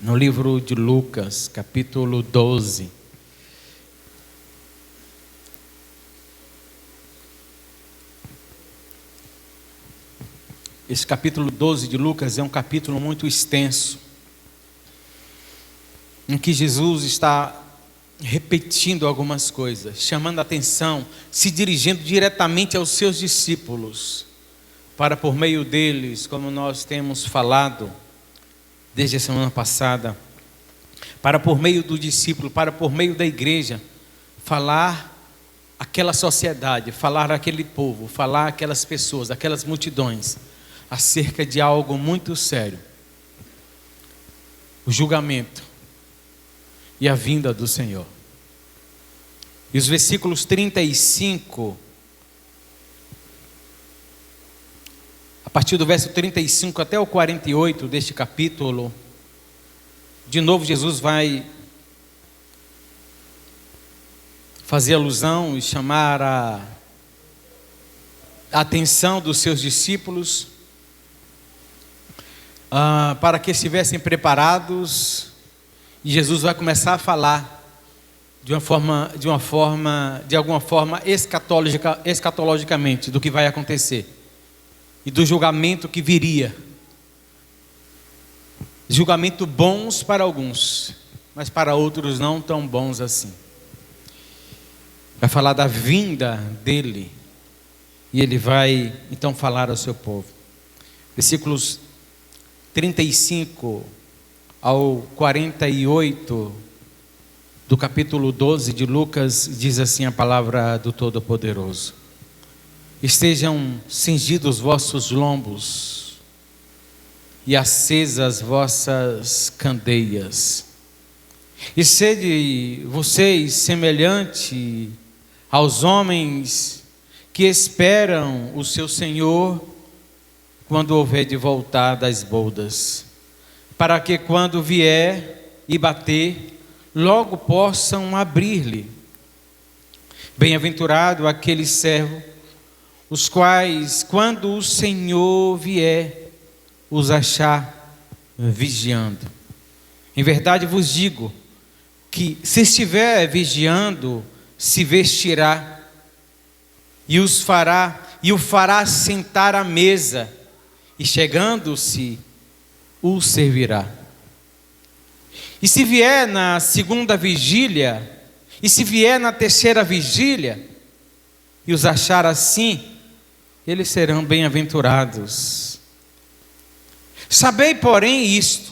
no livro de Lucas, capítulo 12. Esse capítulo 12 de Lucas é um capítulo muito extenso, em que Jesus está repetindo algumas coisas, chamando a atenção, se dirigindo diretamente aos seus discípulos, para por meio deles, como nós temos falado desde a semana passada, para por meio do discípulo, para por meio da igreja, falar aquela sociedade, falar aquele povo, falar aquelas pessoas, aquelas multidões, acerca de algo muito sério: o julgamento e a vinda do Senhor. E os versículos 35, a partir do verso 35 até o 48 deste capítulo, de novo Jesus vai fazer alusão e chamar a atenção dos seus discípulos, para que estivessem preparados. E Jesus vai começar a falar de alguma forma escatologicamente do que vai acontecer e do julgamento que viria. Julgamento bons para alguns, mas para outros não tão bons assim. Vai falar da vinda dele, e ele vai então falar ao seu povo. Versículos 35 ao 48 do capítulo 12 de Lucas, diz assim a palavra do Todo-Poderoso: estejam cingidos vossos lombos e acesas vossas candeias, e sede vocês semelhante aos homens que esperam o seu Senhor quando houver de voltar das bodas, para que quando vier e bater, logo possam abrir-lhe. Bem-aventurado aquele servo, os quais, quando o Senhor vier, os achar vigiando. Em verdade vos digo que, se estiver vigiando, se vestirá e o fará sentar à mesa, e chegando-se, o servirá. E se vier na segunda vigília, e se vier na terceira vigília, e os achar assim, eles serão bem-aventurados. Sabei, porém, isto,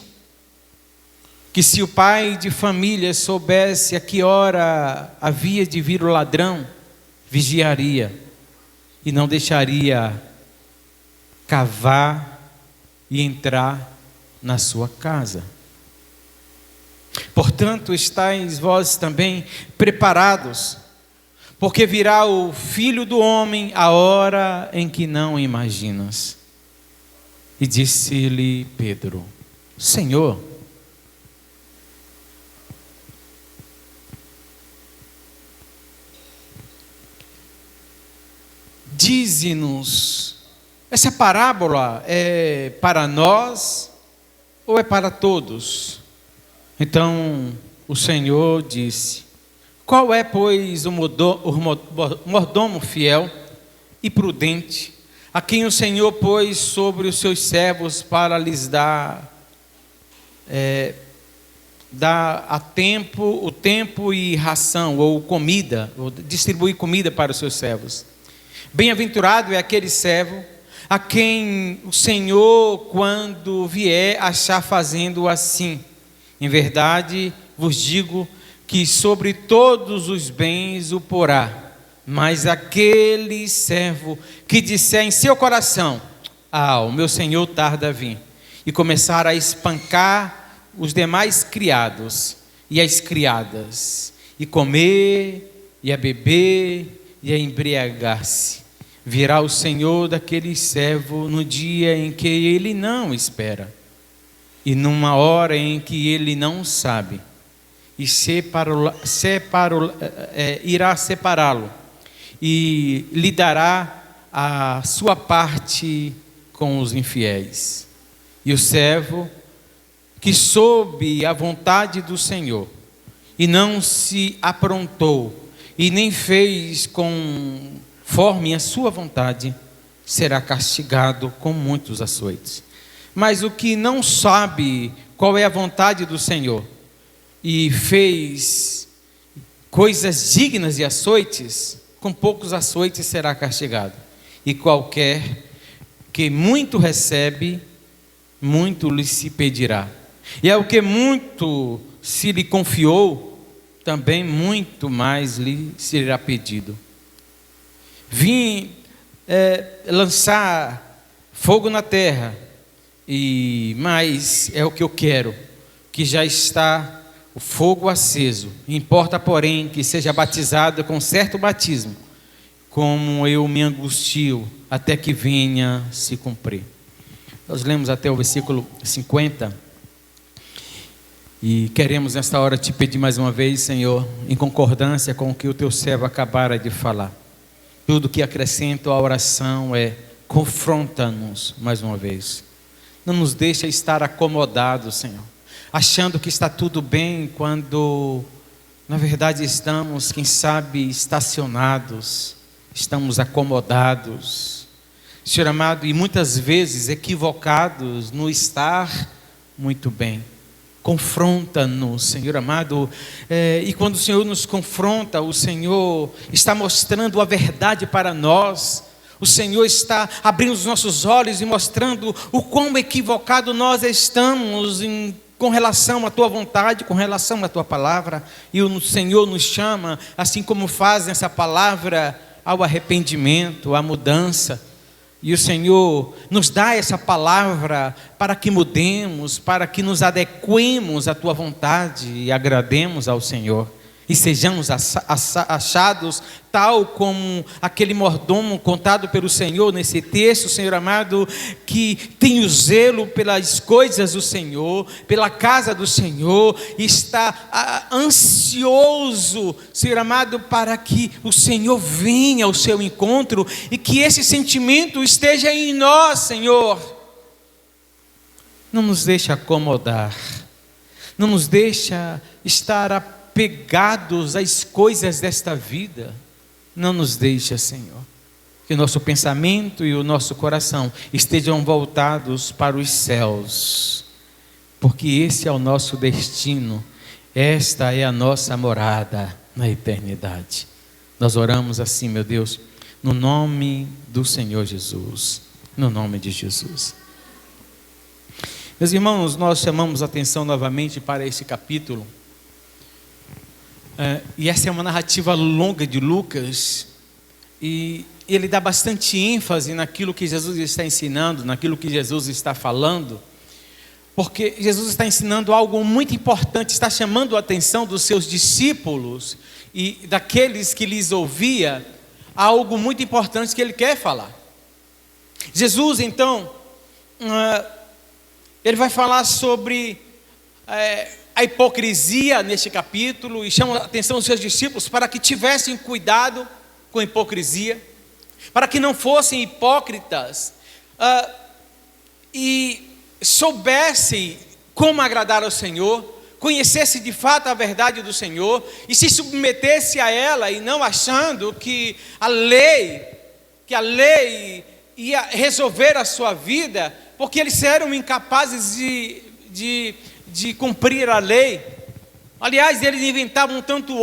que se o pai de família soubesse a que hora havia de vir o ladrão, vigiaria, e não deixaria cavar e entrar na sua casa. Portanto, estáis vós também preparados, porque virá o Filho do Homem a hora em que não imaginas. E disse-lhe Pedro: Senhor, dize-nos, essa parábola é para nós ou é para todos? Então o Senhor disse: qual é, pois, o mordomo fiel e prudente, a quem o Senhor pôs sobre os seus servos para lhes dar o tempo e ração, ou comida, ou distribuir comida para os seus servos? Bem-aventurado é aquele servo a quem o Senhor, quando vier, achar fazendo assim. Em verdade vos digo que sobre todos os bens o porá. Mas aquele servo que disser em seu coração: o meu Senhor tarda a vir, e começar a espancar os demais criados e as criadas, e comer, e a beber, e a embriagar-se, virá o Senhor daquele servo no dia em que ele não espera, e numa hora em que ele não sabe, e irá separá-lo, e lhe dará a sua parte com os infiéis. E o servo que soube a vontade do Senhor e não se aprontou e nem fez conforme a sua vontade, será castigado com muitos açoites. Mas o que não sabe qual é a vontade do Senhor e fez coisas dignas de açoites, com poucos açoites será castigado. E qualquer que muito recebe, muito lhe se pedirá. E ao que muito se lhe confiou, também muito mais lhe será pedido. Vim lançar fogo na terra, mas é o que eu quero, que já está o fogo aceso. Importa, porém, que seja batizado com certo batismo, como eu me angustio, até que venha se cumprir. Nós lemos até o versículo 50. E queremos nesta hora te pedir mais uma vez, Senhor, em concordância com o que o teu servo acabara de falar. Tudo que acrescento à oração confronta-nos mais uma vez. Não nos deixa estar acomodados, Senhor, achando que está tudo bem, quando na verdade estamos, quem sabe, estacionados, estamos acomodados, Senhor amado, e muitas vezes equivocados no estar muito bem. Confronta-nos, Senhor amado, e quando o Senhor nos confronta, o Senhor está mostrando a verdade para nós. O Senhor está abrindo os nossos olhos e mostrando o quão equivocado nós estamos com relação à tua vontade, com relação à tua palavra. E o Senhor nos chama, assim como faz essa palavra, ao arrependimento, à mudança. E o Senhor nos dá essa palavra para que mudemos, para que nos adequemos à tua vontade e agrademos ao Senhor. E sejamos achados tal como aquele mordomo contado pelo Senhor nesse texto, Senhor amado, que tem o zelo pelas coisas do Senhor, pela casa do Senhor, e está ansioso, Senhor amado, para que o Senhor venha ao seu encontro e que esse sentimento esteja em nós, Senhor. Não nos deixa acomodar, não nos deixa estar apegados às coisas desta vida. Não nos deixa, Senhor, que o nosso pensamento e o nosso coração estejam voltados para os céus, porque esse é o nosso destino, esta é a nossa morada na eternidade. Nós oramos assim, meu Deus, no nome do Senhor Jesus, no nome de Jesus. Meus irmãos, nós chamamos a atenção novamente para esse capítulo. E essa é uma narrativa longa de Lucas, e ele dá bastante ênfase naquilo que Jesus está ensinando, naquilo que Jesus está falando, porque Jesus está ensinando algo muito importante, está chamando a atenção dos seus discípulos e daqueles que lhes ouvia, algo muito importante que ele quer falar. Jesus, então, ele vai falar sobre a hipocrisia neste capítulo, e chama a atenção dos seus discípulos para que tivessem cuidado com a hipocrisia, para que não fossem hipócritas, e soubessem como agradar ao Senhor, conhecessem de fato a verdade do Senhor e se submetessem a ela, e não achando que a lei ia resolver a sua vida, porque eles eram incapazes de cumprir a lei. Aliás, eles inventavam tantas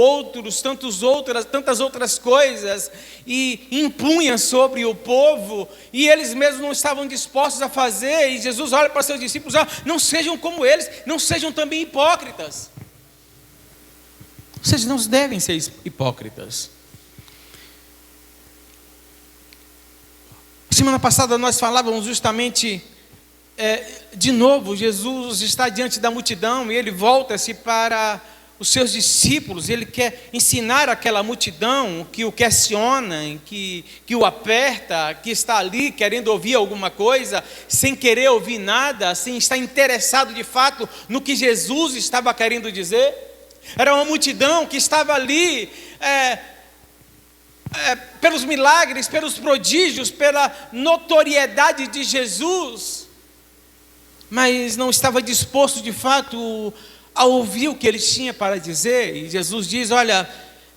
outras coisas e impunham sobre o povo, e eles mesmos não estavam dispostos a fazer. E Jesus olha para seus discípulos: não sejam como eles, não sejam também hipócritas. Vocês não devem ser hipócritas. Semana passada nós falávamos justamente, de novo, Jesus está diante da multidão e ele volta-se para os seus discípulos. Ele quer ensinar aquela multidão que o questiona, que o aperta, que está ali querendo ouvir alguma coisa, sem querer ouvir nada, sem estar interessado de fato no que Jesus estava querendo dizer. Era uma multidão que estava ali pelos milagres, pelos prodígios, pela notoriedade de Jesus. mas não estava disposto de fato a ouvir o que ele tinha para dizer. E Jesus diz: olha,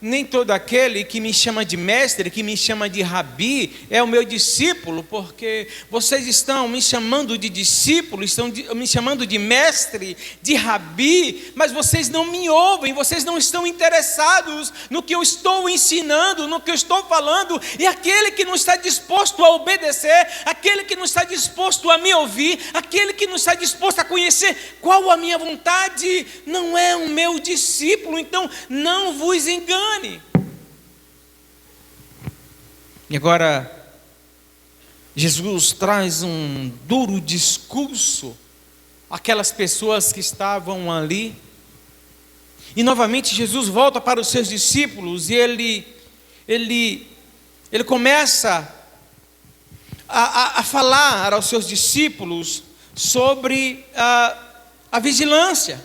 nem todo aquele que me chama de mestre, que me chama de rabi, é o meu discípulo, porque vocês estão me chamando de discípulo, estão me chamando de mestre, de rabi, mas vocês não me ouvem, vocês não estão interessados no que eu estou ensinando, no que eu estou falando. E aquele que não está disposto a obedecer, aquele que não está disposto a me ouvir, aquele que não está disposto a conhecer qual a minha vontade, não é o meu discípulo. Então não vos engane. E agora, Jesus traz um duro discurso àquelas pessoas que estavam ali. E novamente Jesus volta para os seus discípulos e ele começa a falar aos seus discípulos sobre a vigilância.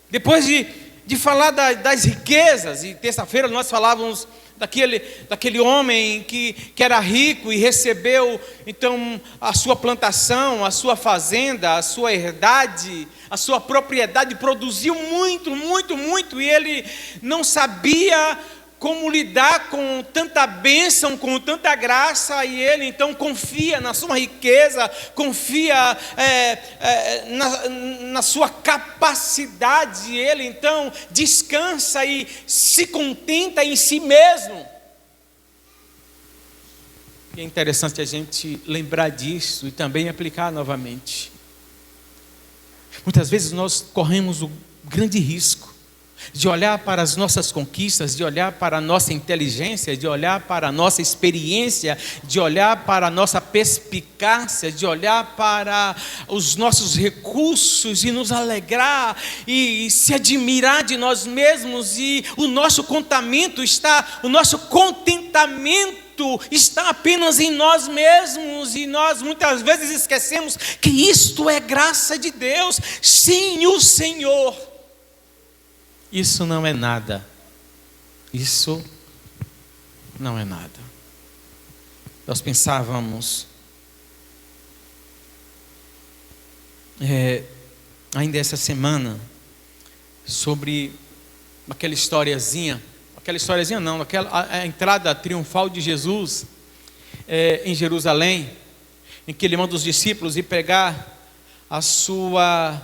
Depois de falar das riquezas, e terça-feira nós falávamos daquele homem que era rico e recebeu então a sua plantação, a sua fazenda, a sua herdade, a sua propriedade, produziu muito, muito, muito, e ele não sabia como lidar com tanta bênção, com tanta graça, e ele então confia na sua riqueza, confia na sua capacidade, ele então descansa e se contenta em si mesmo. E é interessante a gente lembrar disso e também aplicar novamente. Muitas vezes nós corremos o grande risco de olhar para as nossas conquistas, de olhar para a nossa inteligência, de olhar para a nossa experiência, de olhar para a nossa perspicácia, de olhar para os nossos recursos e nos alegrar e se admirar de nós mesmos, e o nosso contentamento está apenas em nós mesmos, e nós muitas vezes esquecemos que isto é graça de Deus. Sim, o Senhor. Isso não é nada. Isso não é nada. Nós pensávamos, ainda essa semana, sobre aquela historiazinha não, a entrada triunfal de Jesus em Jerusalém, em que ele manda os discípulos ir pregar a sua...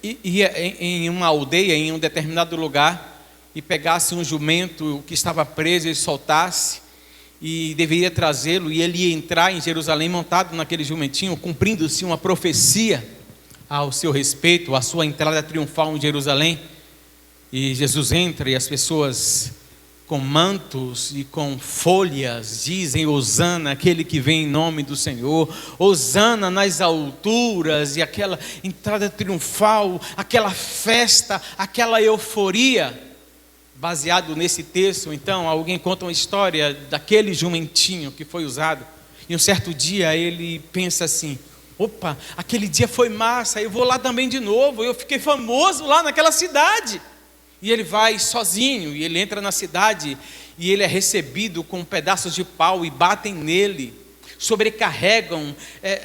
ia em uma aldeia, em um determinado lugar, e pegasse um jumento que estava preso e soltasse, e deveria trazê-lo, e ele ia entrar em Jerusalém montado naquele jumentinho, cumprindo-se uma profecia ao seu respeito, a sua entrada triunfal em Jerusalém. E Jesus entra e as pessoas com mantos e com folhas dizem: Hosana, aquele que vem em nome do Senhor, Hosana nas alturas. E aquela entrada triunfal, aquela festa, aquela euforia. Baseado nesse texto, então, alguém conta uma história daquele jumentinho que foi usado, e um certo dia ele pensa assim: opa, aquele dia foi massa, eu vou lá também de novo, eu fiquei famoso lá naquela cidade. E ele vai sozinho, e ele entra na cidade, e ele é recebido com pedaços de pau, e batem nele, sobrecarregam,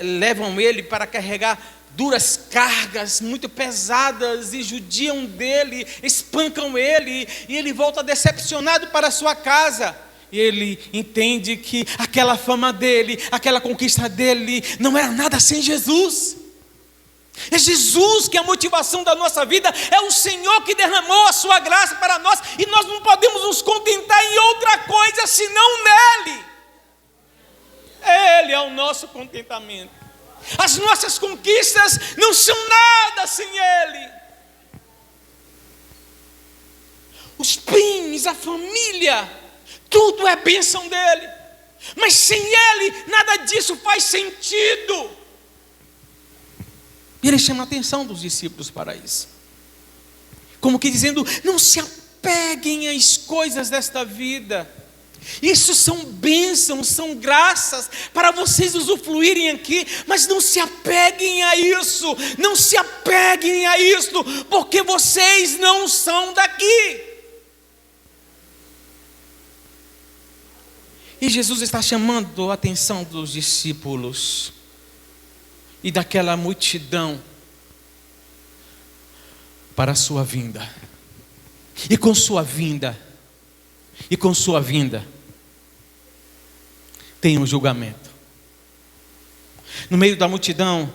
levam ele para carregar duras cargas muito pesadas, e judiam dele, espancam ele, e ele volta decepcionado para a sua casa. E ele entende que aquela fama dele, aquela conquista dele, não era nada sem Jesus. É Jesus que é a motivação da nossa vida, é o Senhor que derramou a sua graça para nós, e nós não podemos nos contentar em outra coisa senão nele. Ele é o nosso contentamento. As nossas conquistas não são nada sem Ele. Os bens, a família, tudo é bênção dele, mas sem Ele nada disso faz sentido. E ele chama a atenção dos discípulos para isso, como que dizendo: não se apeguem às coisas desta vida. Isso são bênçãos, são graças para vocês usufruírem aqui, mas não se apeguem a isso, não se apeguem a isso, porque vocês não são daqui. E Jesus está chamando a atenção dos discípulos e daquela multidão para a sua vinda. E com sua vinda, tem um julgamento. No meio da multidão,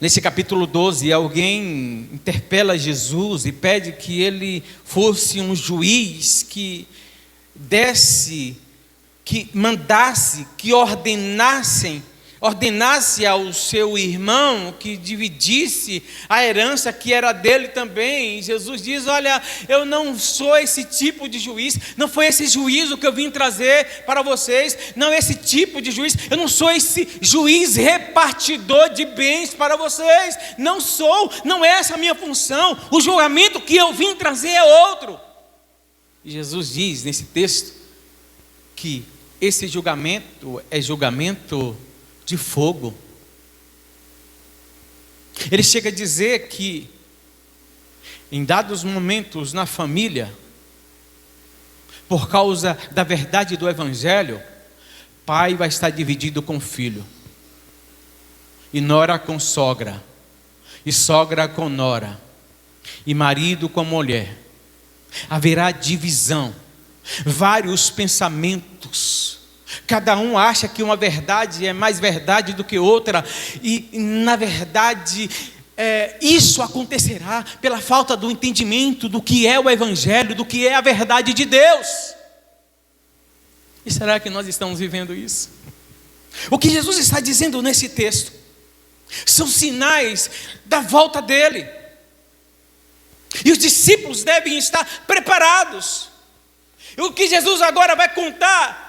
nesse capítulo 12, alguém interpela Jesus e pede que ele fosse um juiz que que mandasse, que ordenasse ao seu irmão que dividisse a herança que era dele também. E Jesus diz: olha, eu não sou esse tipo de juiz, não foi esse juízo que eu vim trazer para vocês, não é esse tipo de juiz, eu não sou esse juiz repartidor de bens para vocês, não sou, não é essa a minha função, o julgamento que eu vim trazer é outro. E Jesus diz nesse texto que esse julgamento é julgamento de fogo. Ele chega a dizer que em dados momentos na família, por causa da verdade do evangelho, pai vai estar dividido com filho, e nora com sogra, e sogra com nora, e marido com mulher. Haverá divisão, vários pensamentos. Cada um acha que uma verdade é mais verdade do que outra, e na verdade isso acontecerá pela falta do entendimento do que é o evangelho, do que é a verdade de Deus. E será que nós estamos vivendo isso? O que Jesus está dizendo nesse texto são sinais da volta dele, e os discípulos devem estar preparados. E o que Jesus agora vai contar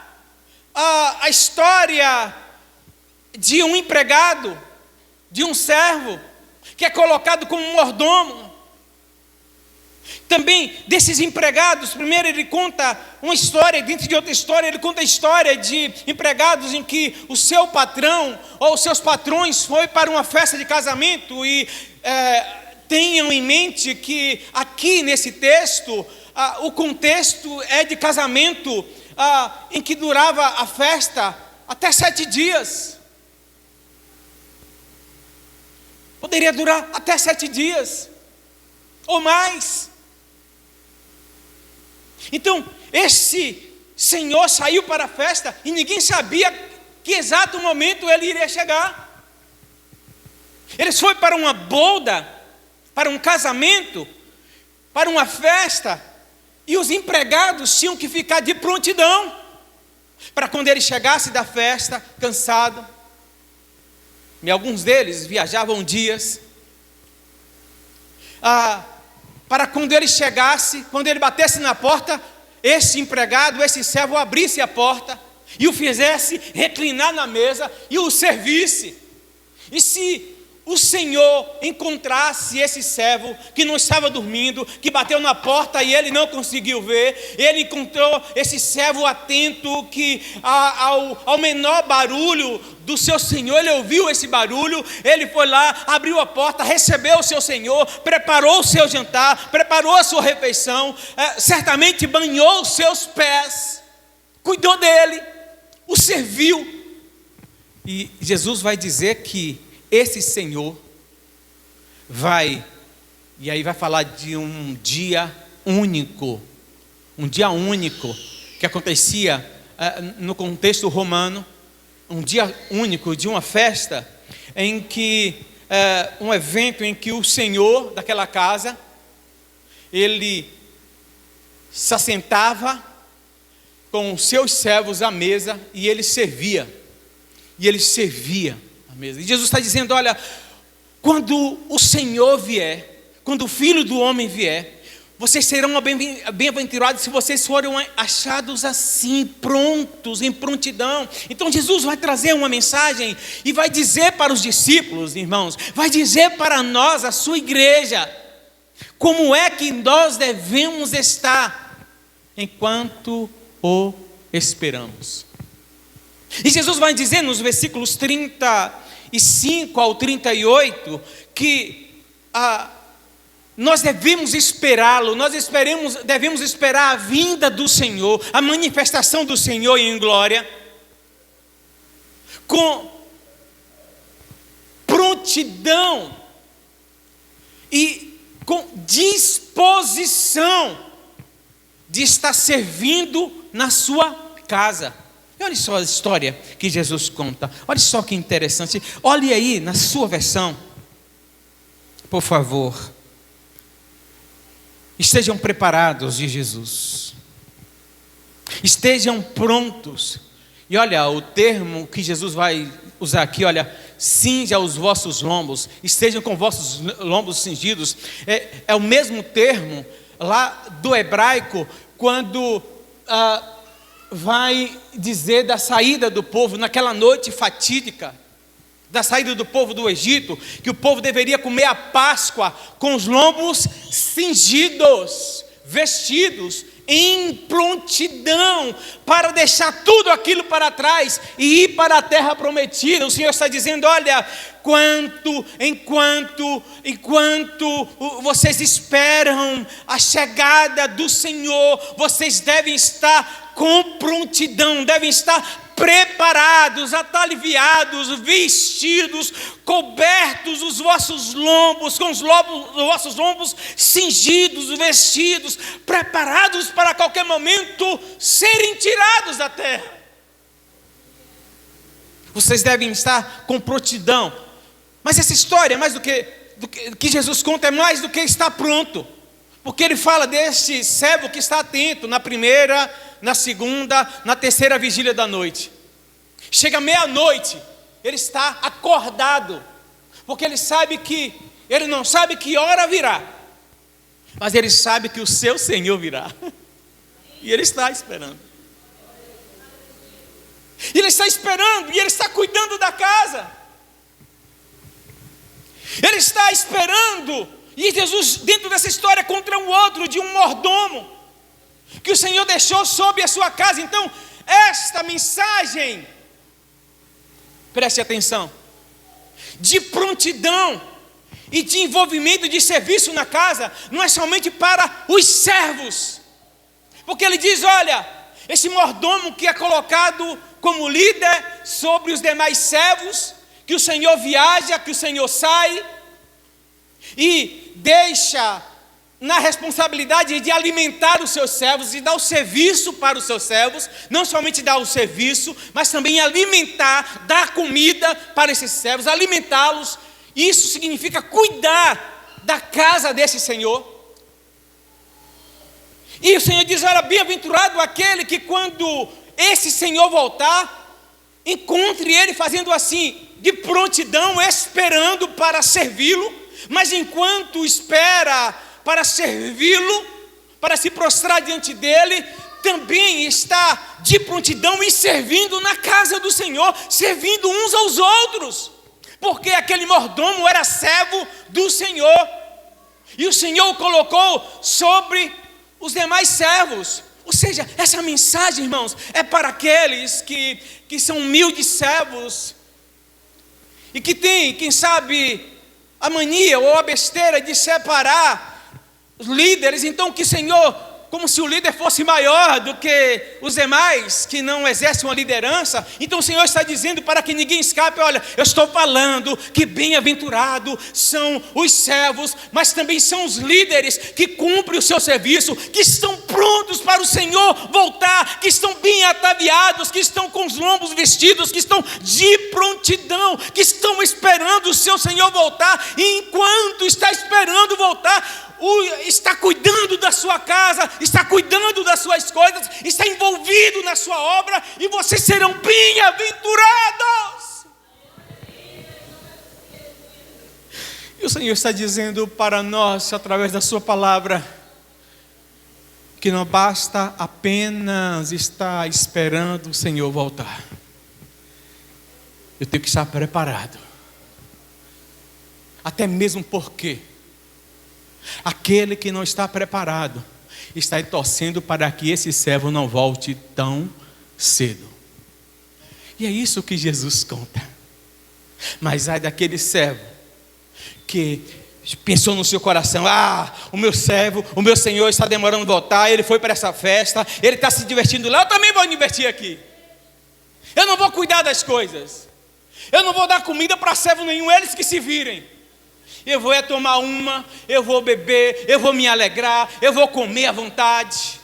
a história de um empregado, de um servo, que é colocado como mordomo. Também desses empregados, primeiro ele conta uma história, dentro de outra história, ele conta a história de empregados em que o seu patrão, ou os seus patrões, foi para uma festa de casamento. E tenham em mente que aqui nesse texto, o contexto é de casamento, em que durava a festa até 7 dias. Poderia durar até 7 dias, ou mais. Então, esse senhor saiu para a festa, e ninguém sabia que exato momento ele iria chegar. Eles foram para uma boda, para um casamento, para uma festa, e os empregados tinham que ficar de prontidão, para quando ele chegasse da festa, cansado. E alguns deles viajavam dias, para quando ele chegasse, quando ele batesse na porta, esse empregado, esse servo abrisse a porta, e o fizesse reclinar na mesa, e o servisse. E se o Senhor encontrasse esse servo que não estava dormindo, que bateu na porta e ele não conseguiu ver, ele encontrou esse servo atento, que ao menor barulho do seu senhor, ele ouviu esse barulho, ele foi lá, abriu a porta, recebeu o seu senhor, preparou o seu jantar, preparou a sua refeição, certamente banhou os seus pés, cuidou dele, o serviu. E Jesus vai dizer que esse Senhor e aí vai falar de um dia único, que acontecia no contexto romano, um dia único de uma festa, em que, um evento em que o Senhor daquela casa, ele se assentava com os seus servos à mesa, e ele servia a mesa. E Jesus está dizendo: olha, quando o Senhor vier, quando o Filho do Homem vier, vocês serão bem-aventurados se vocês forem achados assim, prontos, em prontidão. Então Jesus vai trazer uma mensagem e vai dizer para os discípulos, irmãos, vai dizer para nós, a sua igreja, como é que nós devemos estar enquanto o esperamos. E Jesus vai dizer nos versículos 35 ao 38 que nós devemos esperá-lo, devemos esperar a vinda do Senhor, a manifestação do Senhor em glória, com prontidão e disposição de estar servindo na sua casa. E olha só a história que Jesus conta. Olha só que interessante. Olhe aí na sua versão. Por favor. Estejam preparados, diz Jesus. Estejam prontos. E olha, o termo que Jesus vai usar aqui, olha, cinja os vossos lombos, estejam com vossos lombos cingidos. É o mesmo termo lá do hebraico, quando vai dizer da saída do povo, naquela noite fatídica, da saída do povo do Egito, que o povo deveria comer a Páscoa com os lombos cingidos, vestidos, em prontidão, para deixar tudo aquilo para trás e ir para a terra prometida. O Senhor está dizendo, olha, enquanto vocês esperam a chegada do Senhor, vocês devem estar com prontidão, devem estar preparados, ataliviados, vestidos, cobertos os vossos lombos, com os vossos lombos cingidos, vestidos, preparados para a qualquer momento serem tirados da terra. Vocês devem estar com prontidão. Mas essa história, mais do que Jesus conta, é mais do que estar pronto. Porque ele fala deste servo que está atento na primeira, na segunda, na terceira vigília da noite. Chega meia-noite, ele está acordado, porque ele não sabe que hora virá, mas ele sabe que o seu Senhor virá. E ele está esperando. E ele está esperando, e ele está cuidando da casa. Ele está esperando. E Jesus, dentro dessa história, contra um outro de um mordomo que o Senhor deixou sobre a sua casa. Então, esta mensagem, preste atenção, de prontidão e de envolvimento de serviço na casa, não é somente para os servos, porque ele diz, olha, esse mordomo que é colocado como líder sobre os demais servos, que o Senhor viaja, que o Senhor sai e deixa na responsabilidade de alimentar os seus servos e dar o serviço para os seus servos, não somente dar o serviço, mas também alimentar, dar comida para esses servos, alimentá-los. Isso significa cuidar da casa desse Senhor. E o Senhor diz, olha, bem-aventurado aquele que quando esse Senhor voltar, encontre ele fazendo assim, de prontidão, esperando para servi-lo, mas enquanto espera para servi-lo, para se prostrar diante dele, também está de prontidão e servindo na casa do Senhor, servindo uns aos outros, porque aquele mordomo era servo do Senhor, e o Senhor o colocou sobre os demais servos. Ou seja, essa mensagem, irmãos, é para aqueles que são humildes servos, e que têm, quem sabe, a mania ou a besteira de separar os líderes. Então que o Senhor, como se o líder fosse maior do que os demais que não exercem uma liderança, então o Senhor está dizendo para que ninguém escape, olha, eu estou falando que bem-aventurado são os servos, mas também são os líderes que cumprem o seu serviço, que estão prontos para o Senhor voltar, que estão bem ataviados, que estão com os lombos vestidos, que estão de prontidão, que estão esperando o seu Senhor voltar, e enquanto está esperando voltar, está cuidando da sua casa, está cuidando das suas coisas, está envolvido na sua obra, e vocês serão bem-aventurados. E o Senhor está dizendo para nós, através da sua palavra, que não basta apenas estar esperando o Senhor voltar. Eu tenho que estar preparado. Até mesmo porque aquele que não está preparado está aí torcendo para que esse servo não volte tão cedo. E é isso que Jesus conta. Mas ai daquele servo que pensou no seu coração, o meu servo, o meu Senhor está demorando a voltar, ele foi para essa festa, ele está se divertindo lá, eu também vou me divertir aqui. Eu não vou cuidar das coisas, eu não vou dar comida para servo nenhum, eles que se virem. Eu vou tomar uma, eu vou beber, eu vou me alegrar, eu vou comer à vontade.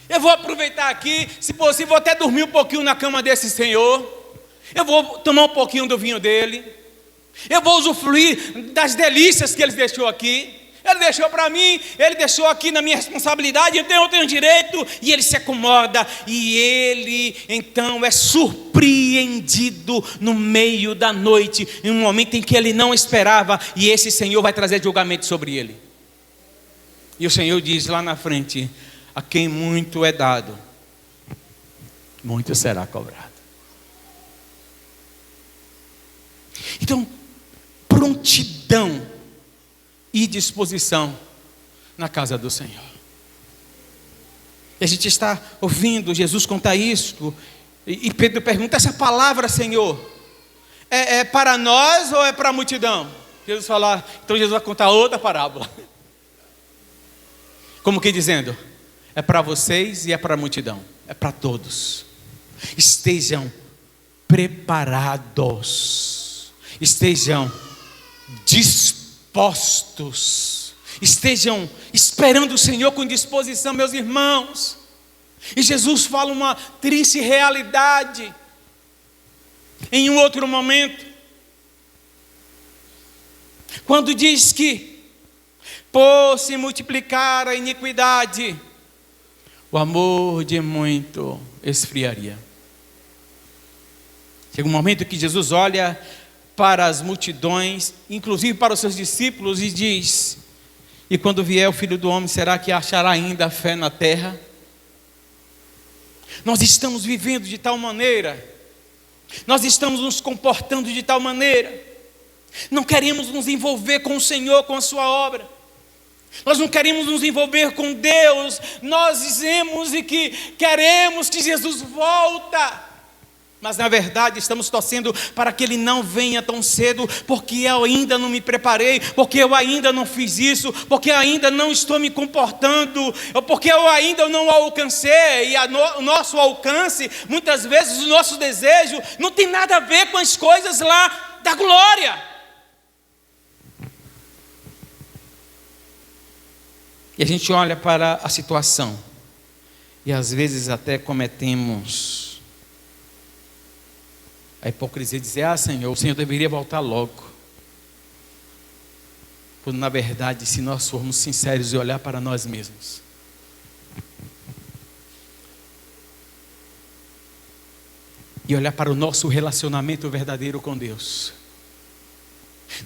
Eu vou aproveitar aqui, se possível, vou até dormir um pouquinho na cama desse Senhor. Eu vou tomar um pouquinho do vinho dele. Eu vou usufruir das delícias que Ele deixou aqui. Ele deixou para mim, Ele deixou aqui na minha responsabilidade, então eu tenho direito. E Ele se acomoda, e Ele então é surpreendido no meio da noite, em um momento em que Ele não esperava, e esse Senhor vai trazer julgamento sobre Ele. E o Senhor diz lá na frente: a quem muito é dado, muito será cobrado. Então, prontidão e disposição na casa do Senhor. E a gente está ouvindo Jesus contar isso, e Pedro pergunta: essa palavra, Senhor, é para nós ou é para a multidão? Jesus fala, então Jesus vai contar outra parábola. Como que dizendo, é para vocês e é para a multidão, é para todos. Estejam preparados, estejam dispostos, estejam esperando o Senhor com disposição, meus irmãos. E Jesus fala uma triste realidade em um outro momento, quando diz que por se multiplicar a iniquidade, o amor de muito esfriaria. Chega um momento que Jesus olha para as multidões, inclusive para os seus discípulos, e diz: e quando vier o Filho do Homem, será que achará ainda fé na terra? Nós estamos vivendo de tal maneira, nós estamos nos comportando de tal maneira, não queremos nos envolver com o Senhor, com a sua obra, nós não queremos nos envolver com Deus. Nós dizemos e que queremos que Jesus volta, mas na verdade estamos torcendo para que Ele não venha tão cedo, porque eu ainda não me preparei, porque eu ainda não fiz isso, porque eu ainda não estou me comportando, porque eu ainda não alcancei. E o nosso alcance, muitas vezes o nosso desejo não tem nada a ver com as coisas lá da glória. E a gente olha para a situação e às vezes até cometemos a hipocrisia de dizer: Senhor, o Senhor deveria voltar logo. Quando na verdade, se nós formos sinceros e olhar para nós mesmos, e olhar para o nosso relacionamento verdadeiro com Deus,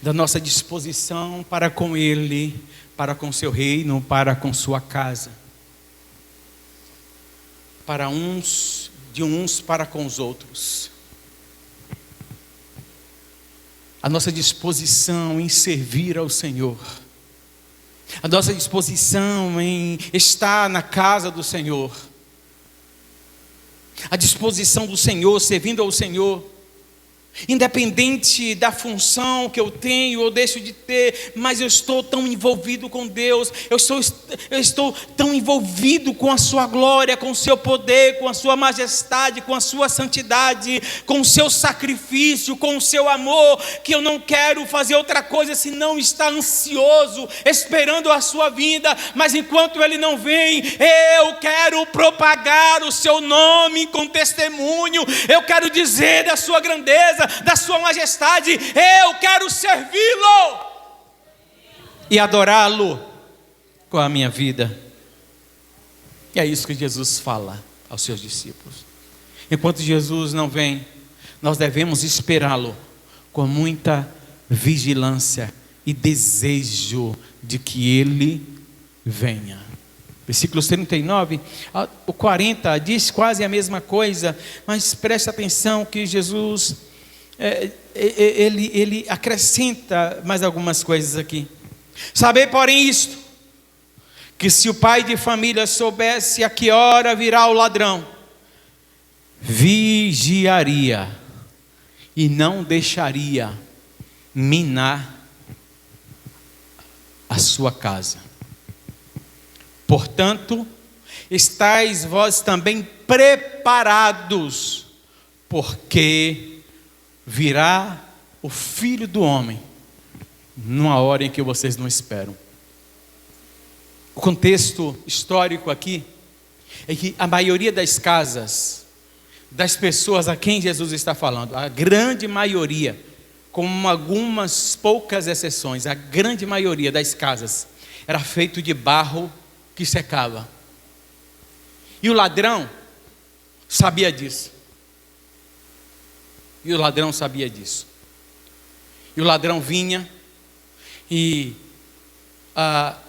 da nossa disposição para com Ele, para com seu reino, para com sua casa, para uns, de uns para com os outros, a nossa disposição em servir ao Senhor, a nossa disposição em estar na casa do Senhor, a disposição do Senhor, servindo ao Senhor, independente da função que eu tenho ou deixo de ter, mas eu estou tão envolvido com Deus, eu estou tão envolvido com a sua glória, com o seu poder, com a sua majestade, com a sua santidade, com o seu sacrifício, com o seu amor, que eu não quero fazer outra coisa senão estar ansioso, esperando a sua vinda. Mas enquanto Ele não vem, eu quero propagar o seu nome com testemunho, eu quero dizer da sua grandeza, da sua majestade, eu quero servi-lo e adorá-lo com a minha vida. E é isso que Jesus fala aos seus discípulos. Enquanto Jesus não vem, nós devemos esperá-lo com muita vigilância e desejo de que Ele venha. Versículos 39, o 40 diz quase a mesma coisa, mas preste atenção que Jesus ele acrescenta mais algumas coisas aqui. Sabei, porém, isto, que se o pai de família soubesse a que hora virá o ladrão, vigiaria e não deixaria minar a sua casa. Portanto, estais vós também preparados, porque virá o Filho do Homem numa hora em que vocês não esperam. O contexto histórico aqui é que a maioria das casas, das pessoas a quem Jesus está falando, a grande maioria, com algumas poucas exceções, a grande maioria das casas era feito de barro que secava. E o ladrão sabia disso. E o ladrão vinha e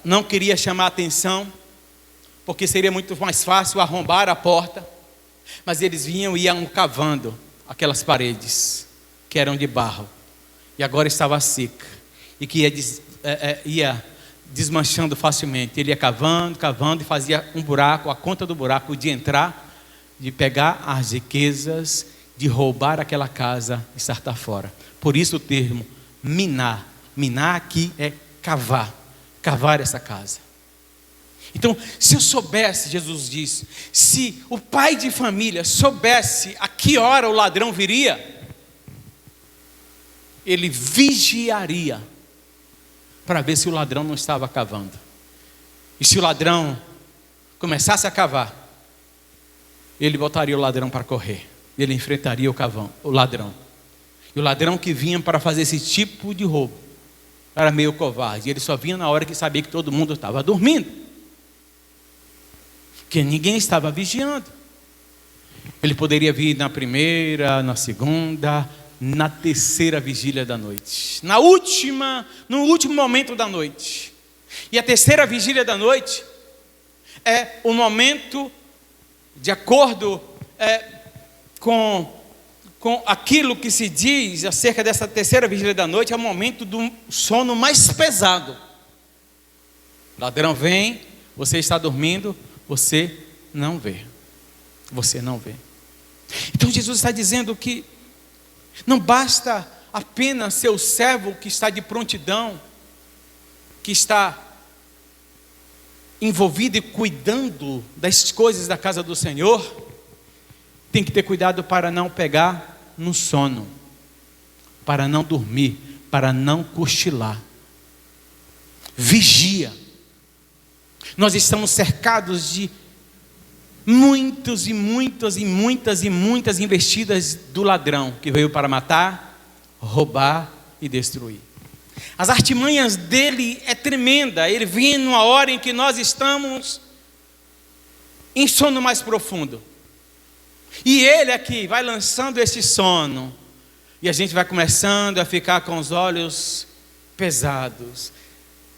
não queria chamar atenção, porque seria muito mais fácil arrombar a porta. Mas eles vinham e iam cavando aquelas paredes que eram de barro e agora estava seca e que ia desmanchando facilmente. Ele ia cavando e fazia um buraco, a conta do buraco, de entrar, de pegar as riquezas, de roubar aquela casa e saltar fora. Por isso o termo minar. Minar aqui é cavar essa casa. Então, se eu soubesse, Jesus diz, se o pai de família soubesse a que hora o ladrão viria, ele vigiaria para ver se o ladrão não estava cavando. E se o ladrão começasse a cavar, ele botaria o ladrão para correr. Ele enfrentaria o ladrão. E o ladrão que vinha para fazer esse tipo de roubo era meio covarde. Ele só vinha na hora que sabia que todo mundo estava dormindo, que ninguém estava vigiando. Ele poderia vir na primeira, na segunda, na terceira vigília da noite, no último momento da noite. E a terceira vigília da noite é o momento, de acordo com aquilo que se diz acerca dessa terceira vigília da noite, é o momento do sono mais pesado. O ladrão vem, você está dormindo, você não vê. Então Jesus está dizendo que não basta apenas ser o servo que está de prontidão, que está envolvido e cuidando das coisas da casa do Senhor. Tem que ter cuidado para não pegar no sono, para não dormir, para não cochilar. Vigia. Nós estamos cercados de muitas investidas do ladrão, que veio para matar, roubar e destruir. As artimanhas dele é tremenda. Ele vem numa hora em que nós estamos em sono mais profundo. E ele aqui vai lançando esse sono, e a gente vai começando a ficar com os olhos pesados,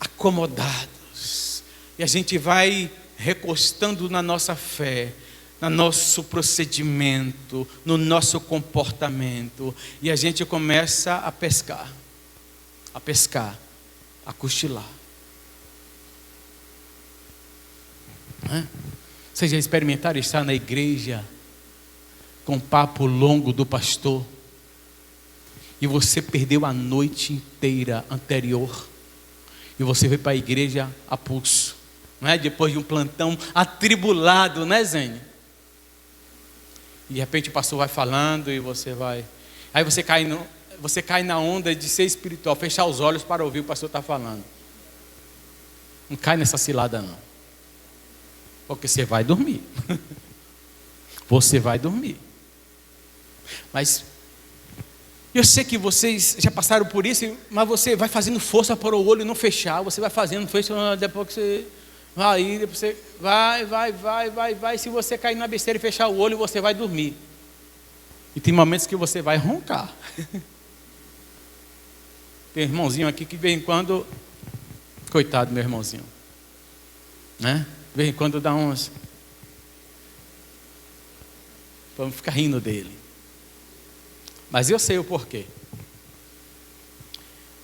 acomodados, e a gente vai recostando na nossa fé, no nosso procedimento, no nosso comportamento, e a gente começa a pescar, a cochilar. Vocês já experimentaram estar na igreja com o papo longo do pastor, e você perdeu a noite inteira anterior, e você veio para a igreja a pulso, não é? Depois de um plantão atribulado, né, Zene? E de repente o pastor vai falando e você vai, aí você cai na onda de ser espiritual, fechar os olhos para ouvir o pastor estar falando. Não cai nessa cilada não, porque você vai dormir. Você vai dormir. Mas eu sei que vocês já passaram por isso, mas você vai fazendo força para o olho não fechar. Você vai fazendo, fecha, depois que você vai, depois você vai. Se você cair na besteira e fechar o olho, você vai dormir. E tem momentos que você vai roncar. Tem um irmãozinho aqui que de vez em quando, coitado meu irmãozinho, né? De vez em quando dá uns, vamos ficar rindo dele. Mas eu sei o porquê.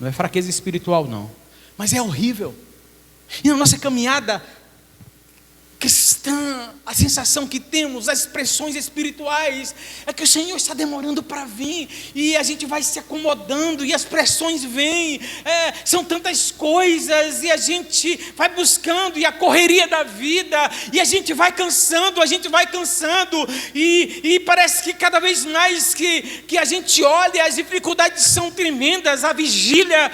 Não é fraqueza espiritual não, mas é horrível. E na nossa caminhada cristã, a sensação que temos, as expressões espirituais, é que o Senhor está demorando para vir, e a gente vai se acomodando, e as pressões vêm, são tantas coisas, e a gente vai buscando, e a correria da vida, e a gente vai cansando, e parece que cada vez mais que a gente olha, as dificuldades são tremendas, a vigília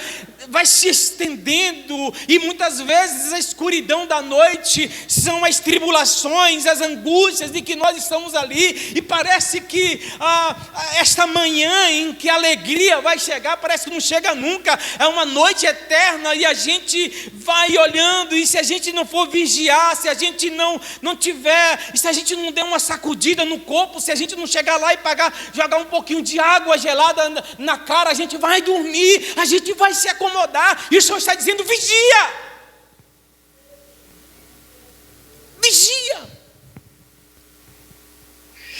vai se estendendo, e muitas vezes a escuridão da noite são as tribulações, as angústias de que nós estamos ali, e parece que esta manhã em que a alegria vai chegar, parece que não chega nunca. É uma noite eterna, e a gente vai olhando, e se a gente não for vigiar, se a gente não tiver, e se a gente não der uma sacudida no corpo, se a gente não chegar lá e jogar um pouquinho de água gelada na cara, a gente vai dormir, a gente vai se acomodar, e o Senhor está dizendo: vigia, vigia.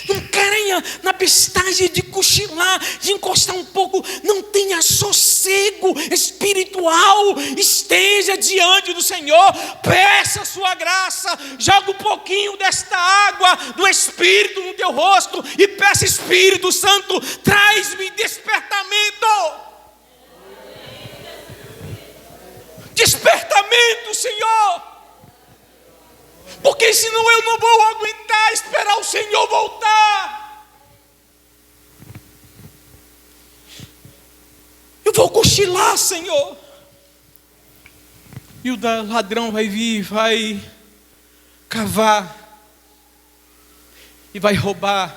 Não caia na bestagem de cochilar, de encostar um pouco. Não tenha sossego espiritual. Esteja diante do Senhor, peça a sua graça, joga um pouquinho desta água do Espírito no teu rosto e peça: Espírito Santo, traz-me despertamento. Despertamento, Senhor. Porque senão eu não vou aguentar esperar o Senhor voltar. Eu vou cochilar, Senhor. E o ladrão vai vir, vai cavar e vai roubar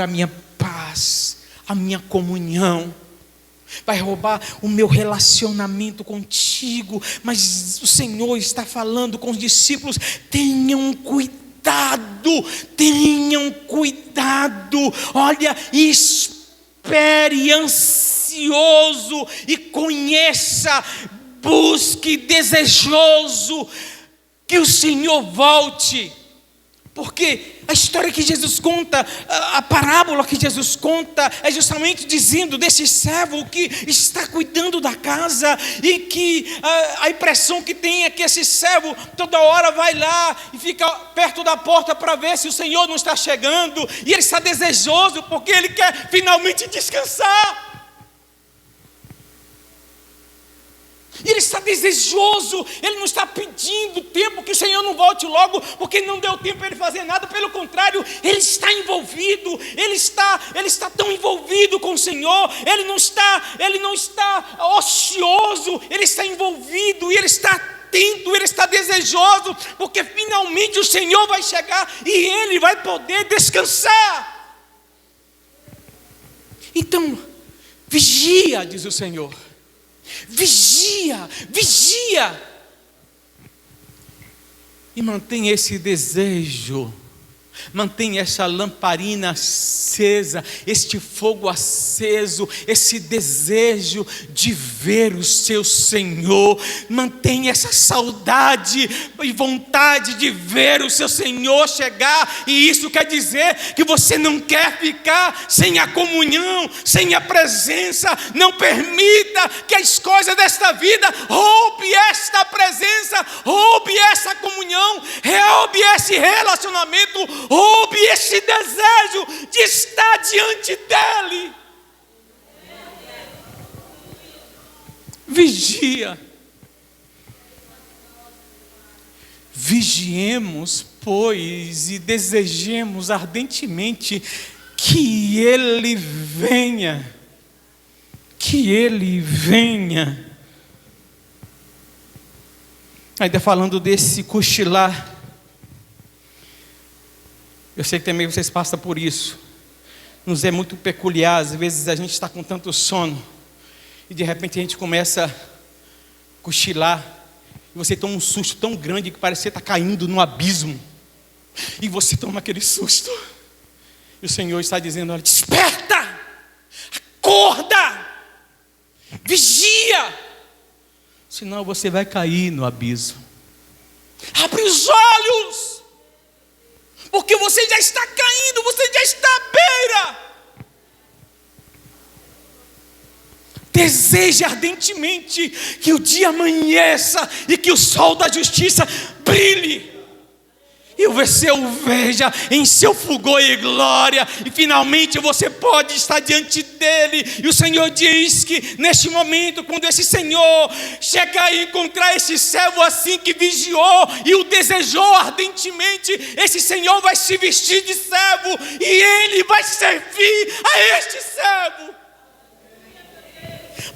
a minha paz, a minha comunhão, vai roubar o meu relacionamento contigo. Mas o Senhor está falando com os discípulos: tenham cuidado, olha, espere ansioso e conheça, busque desejoso que o Senhor volte. Porque a história que Jesus conta, a parábola que Jesus conta, é justamente dizendo desse servo que está cuidando da casa, e que a impressão que tem é que esse servo toda hora vai lá e fica perto da porta para ver se o Senhor não está chegando, e ele está desejoso porque ele quer finalmente descansar. E ele está desejoso, ele não está pedindo tempo que o Senhor não volte logo, porque não deu tempo para ele fazer nada. Pelo contrário, ele está envolvido, ele está tão envolvido com o Senhor, ele não está ocioso, ele está envolvido, e ele está atento, ele está desejoso, porque finalmente o Senhor vai chegar e ele vai poder descansar. Então, vigia, diz o Senhor. Vigia. E mantenha esse desejo, mantenha essa lamparina acesa, este fogo aceso, esse desejo de ver o seu Senhor. Mantenha essa saudade e vontade de ver o seu Senhor chegar. E isso quer dizer que você não quer ficar sem a comunhão, sem a presença. Não permita que as coisas desta vida roube esta presença, roube essa comunhão, roube esse relacionamento, roube esse desejo de estar diante dEle. Vigiemos, pois, e desejemos ardentemente que Ele venha. Ainda falando desse cochilar, eu sei que também vocês passam por isso. Nos é muito peculiar, às vezes a gente está com tanto sono e de repente a gente começa a cochilar, e você toma um susto tão grande que parece que você está caindo no abismo, e você toma aquele susto, e o Senhor está dizendo: olha, desperta, acorda, vigia, senão você vai cair no abismo. Abre os olhos, porque você já está caindo, você já está à beira. Deseje ardentemente que o dia amanheça e que o sol da justiça brilhe, e você o veja em seu fulgor e glória, e finalmente você pode estar diante dele. E o Senhor diz que neste momento, quando esse Senhor chegar e encontrar esse servo assim, que vigiou e o desejou ardentemente, esse Senhor vai se vestir de servo e ele vai servir a este servo.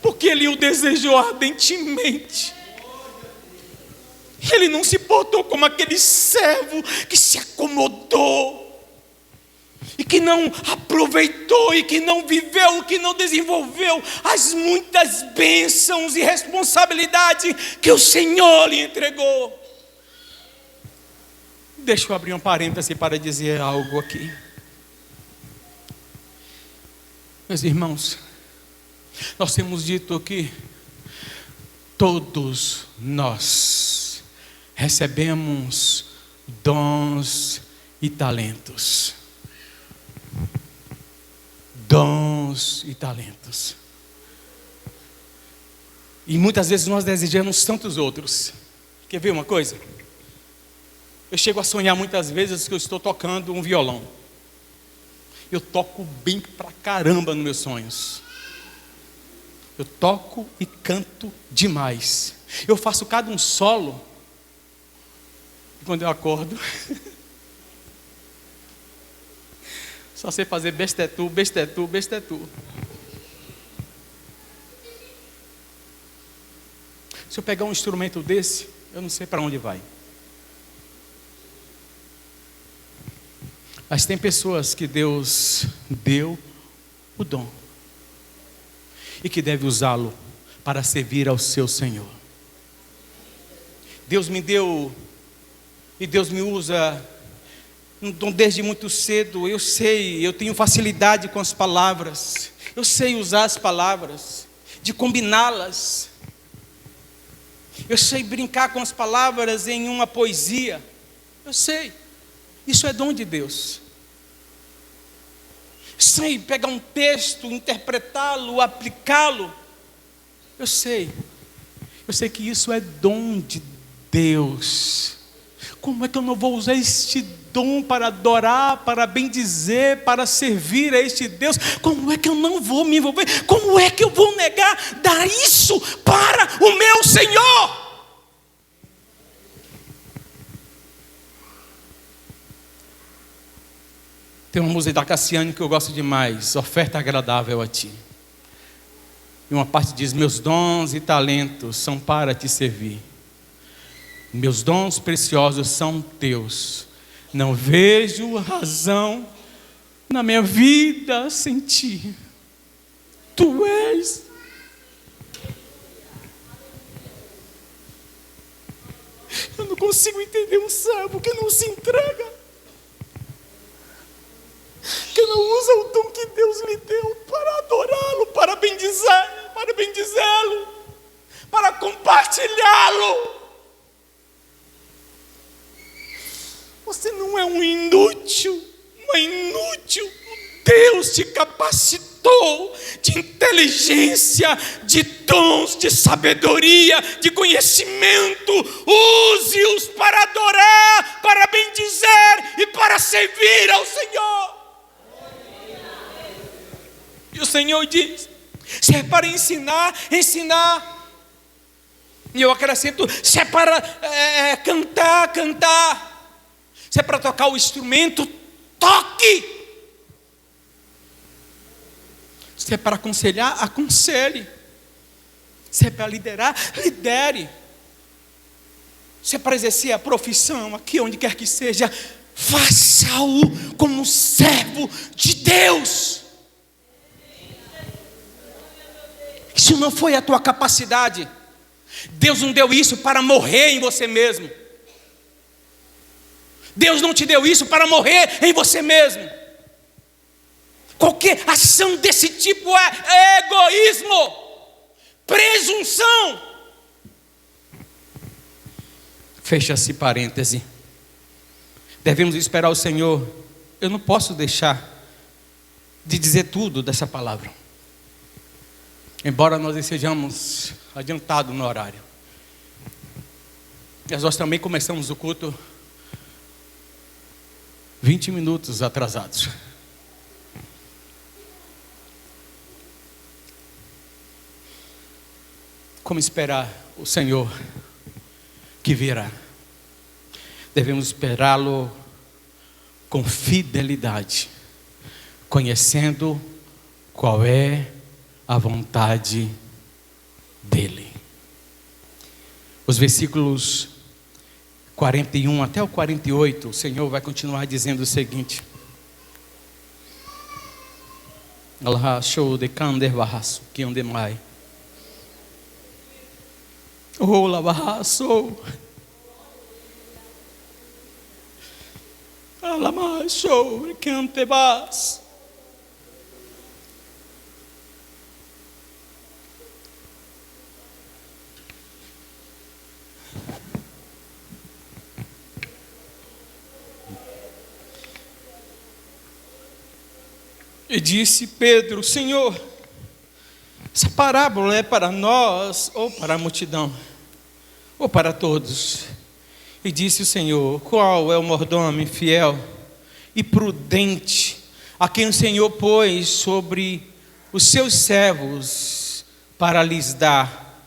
porque ele o desejou ardentemente. Ele não se portou como aquele servo que se acomodou, e que não aproveitou, e que não viveu, que não desenvolveu as muitas bênçãos e responsabilidades que o Senhor lhe entregou. Deixa eu abrir um parêntese para dizer algo aqui. Meus irmãos, nós temos dito que todos nós recebemos dons e talentos. Dons e talentos. E muitas vezes nós desejamos tantos outros. Quer ver uma coisa? Eu chego a sonhar muitas vezes que eu estou tocando um violão. Eu toco bem pra caramba nos meus sonhos. Eu toco e canto demais. Eu faço cada um solo. E quando eu acordo, só sei fazer bestetu, bestetu, bestetu. Se eu pegar um instrumento desse, eu não sei para onde vai. Mas tem pessoas que Deus deu o dom e que deve usá-lo para servir ao seu Senhor. Deus me deu e Deus me usa desde muito cedo. Eu sei, eu tenho facilidade com as palavras. Eu sei usar as palavras, de combiná-las. Eu sei brincar com as palavras em uma poesia. Eu sei. Isso é dom de Deus. Sei pegar um texto, interpretá-lo, aplicá-lo. Eu sei que isso é dom de Deus. Como é que eu não vou usar este dom para adorar, para bendizer, para servir a este Deus? Como é que eu não vou me envolver? Como é que eu vou negar dar isso para o meu Senhor? Tem uma música da Cassiane que eu gosto demais, Oferta Agradável a Ti. E uma parte diz: meus dons e talentos são para te servir. Meus dons preciosos são teus. Não vejo razão na minha vida sem ti. Tu és. Eu não consigo entender um servo que não se entrega, que não usa o dom que Deus lhe deu para adorá-lo, para bendizê-lo, para compartilhá-lo. Você não é um inútil, uma inútil. Deus te capacitou de inteligência, de dons, de sabedoria, de conhecimento. Use-os para adorar, para bendizer e para servir ao Senhor. E o Senhor diz: se é para ensinar. E eu acrescento: se é para cantar. Se é para tocar o instrumento, toque. Se é para aconselhar, aconselhe. Se é para liderar, lidere. Se é para exercer a profissão, aqui onde quer que seja, faça-o como servo de Deus. Isso não foi a tua capacidade. Deus não deu isso para morrer em você mesmo. Deus não te deu isso para morrer em você mesmo. Qualquer ação desse tipo é egoísmo, presunção. Fecha-se parêntese. Devemos esperar o Senhor. Eu não posso deixar de dizer tudo dessa palavra, embora nós estejamos adiantados no horário. Mas nós também começamos o culto 20 minutos atrasados. Como esperar o Senhor que virá? Devemos esperá-lo com fidelidade, conhecendo qual é a vontade dele. Os versículos 41 até o 48, o Senhor vai continuar dizendo o seguinte: Allah show de kander barraço que ande mai. Ola barraço. Allah mais show que ande bas. E disse Pedro: Senhor, essa parábola é para nós ou para a multidão? Ou para todos? E disse o Senhor: qual é o mordomo fiel e prudente, a quem o Senhor pôs sobre os seus servos para lhes dar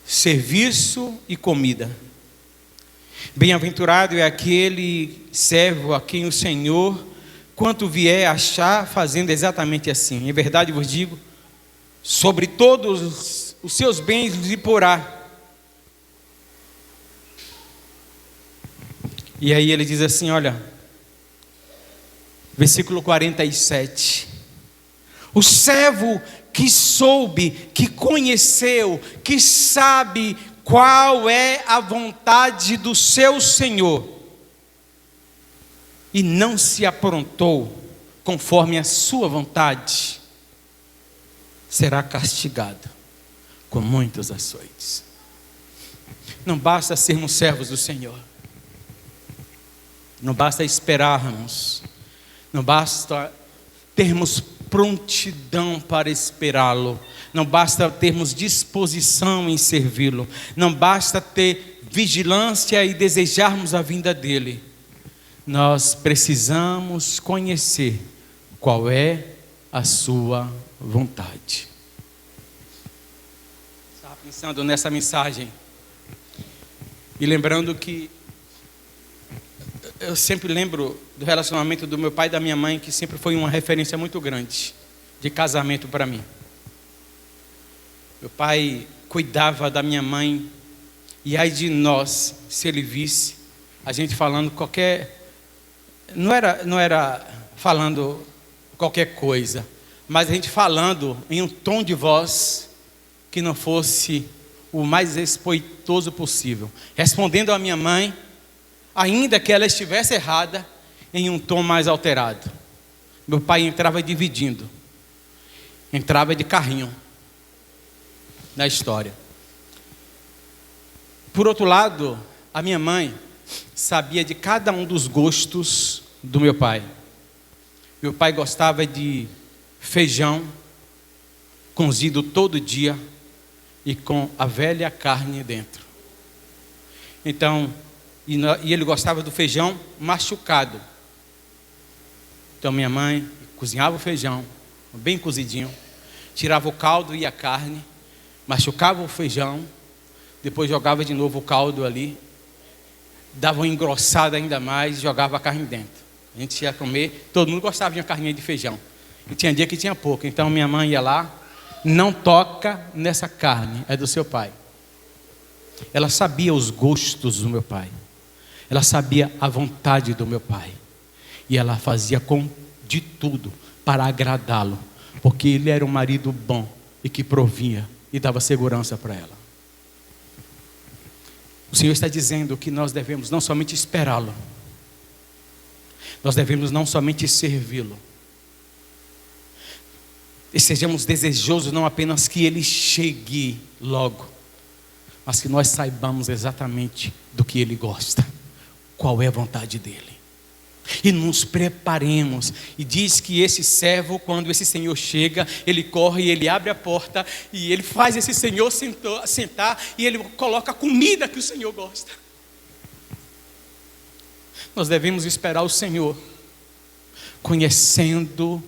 serviço e comida? Bem-aventurado é aquele servo a quem o Senhor, quanto vier achar, fazendo exatamente assim. Em verdade vos digo, sobre todos os seus bens lhe porá. E aí ele diz assim, olha, versículo 47. O servo que soube, que conheceu, que sabe qual é a vontade do seu Senhor, e não se aprontou conforme a sua vontade, será castigado com muitos açoites. Não basta sermos servos do Senhor, não basta esperarmos, não basta termos prontidão para esperá-lo, não basta termos disposição em servi-lo, não basta ter vigilância e desejarmos a vinda dele. Nós precisamos conhecer qual é a sua vontade. Estava pensando nessa mensagem e lembrando que eu sempre lembro do relacionamento do meu pai e da minha mãe, que sempre foi uma referência muito grande de casamento para mim. Meu pai cuidava da minha mãe, e ai de nós se ele visse a gente falando qualquer... Não era falando qualquer coisa, mas a gente falando em um tom de voz que não fosse o mais respeitoso possível, respondendo à minha mãe, ainda que ela estivesse errada, em um tom mais alterado. Meu pai entrava dividindo, entrava de carrinho na história. Por outro lado, a minha mãe sabia de cada um dos gostos do meu pai. Meu pai gostava de feijão cozido todo dia e com a velha carne dentro. Então, e ele gostava do feijão machucado. Então minha mãe cozinhava o feijão bem cozidinho, tirava o caldo e a carne, machucava o feijão, depois jogava de novo o caldo ali, dava uma engrossada ainda mais e jogava a carne dentro. A gente ia comer, todo mundo gostava de uma carninha de feijão. E tinha dia que tinha pouco, então minha mãe ia lá, não toca nessa carne, é do seu pai. Ela sabia os gostos do meu pai, ela sabia a vontade do meu pai, e ela fazia de tudo para agradá-lo, porque ele era um marido bom e que provia e dava segurança para ela. O Senhor está dizendo que nós devemos não somente esperá-lo, nós devemos não somente servi-lo, e sejamos desejosos não apenas que ele chegue logo, mas que nós saibamos exatamente do que ele gosta, qual é a vontade dele, e nos preparemos. E diz que esse servo, quando esse senhor chega, ele corre e ele abre a porta e ele faz esse senhor sentar e ele coloca a comida que o Senhor gosta. Nós devemos esperar o Senhor, conhecendo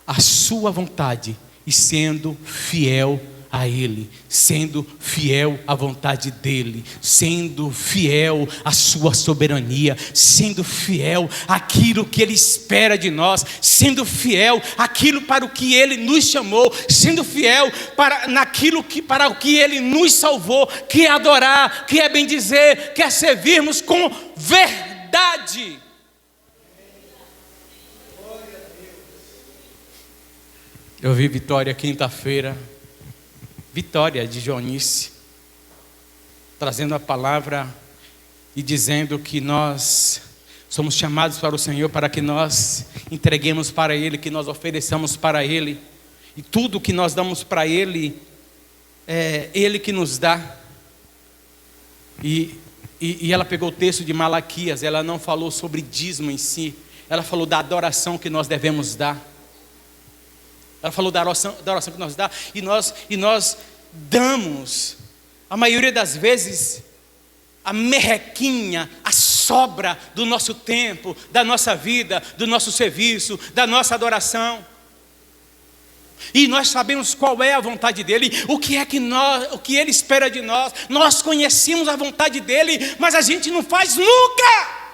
a sua vontade e sendo fiel a Ele, sendo fiel à vontade dEle, sendo fiel à sua soberania, sendo fiel àquilo que Ele espera de nós, sendo fiel àquilo para o que Ele nos chamou, sendo fiel para o que Ele nos salvou, que é adorar, que é bendizer, que é servirmos com verdade. Eu vi Vitória quinta-feira, Vitória de Joanice, trazendo a palavra e dizendo que nós somos chamados para o Senhor para que nós entreguemos para Ele, que nós ofereçamos para Ele, e tudo que nós damos para Ele, é Ele que nos dá. E ela pegou o texto de Malaquias, ela não falou sobre dízimo em si, ela falou da adoração que nós devemos dar. Ela falou da oração que nós dá, e nós damos, a maioria das vezes, a merrequinha, a sobra do nosso tempo, da nossa vida, do nosso serviço, da nossa adoração. E nós sabemos qual é a vontade dEle, o que Ele espera de nós. Nós conhecemos a vontade dEle, mas a gente não faz nunca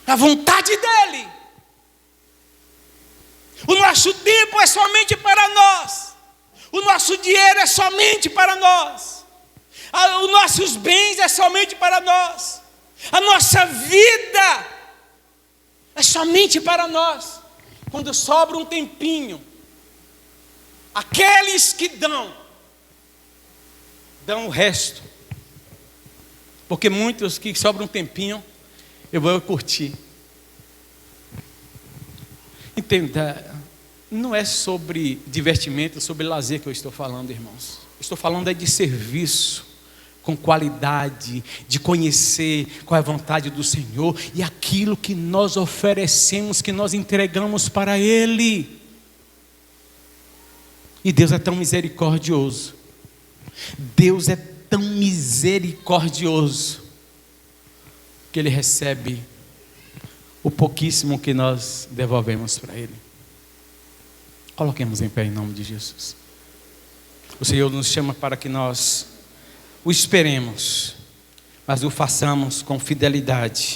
a vontade dEle. O nosso tempo é somente para nós. O nosso dinheiro é somente para nós. Os nossos bens é somente para nós. A nossa vida é somente para nós. Quando sobra um tempinho, aqueles que dão o resto. Porque muitos que sobra um tempinho, eu vou curtir. Entenda, não é sobre divertimento, sobre lazer que eu estou falando, irmãos. Estou falando de serviço, com qualidade, de conhecer qual é a vontade do Senhor e aquilo que nós oferecemos, que nós entregamos para Ele. E Deus é tão misericordioso. Deus é tão misericordioso que Ele recebe o pouquíssimo que nós devolvemos para Ele. Coloquemos em pé em nome de Jesus. O Senhor nos chama para que nós o esperemos, mas o façamos com fidelidade.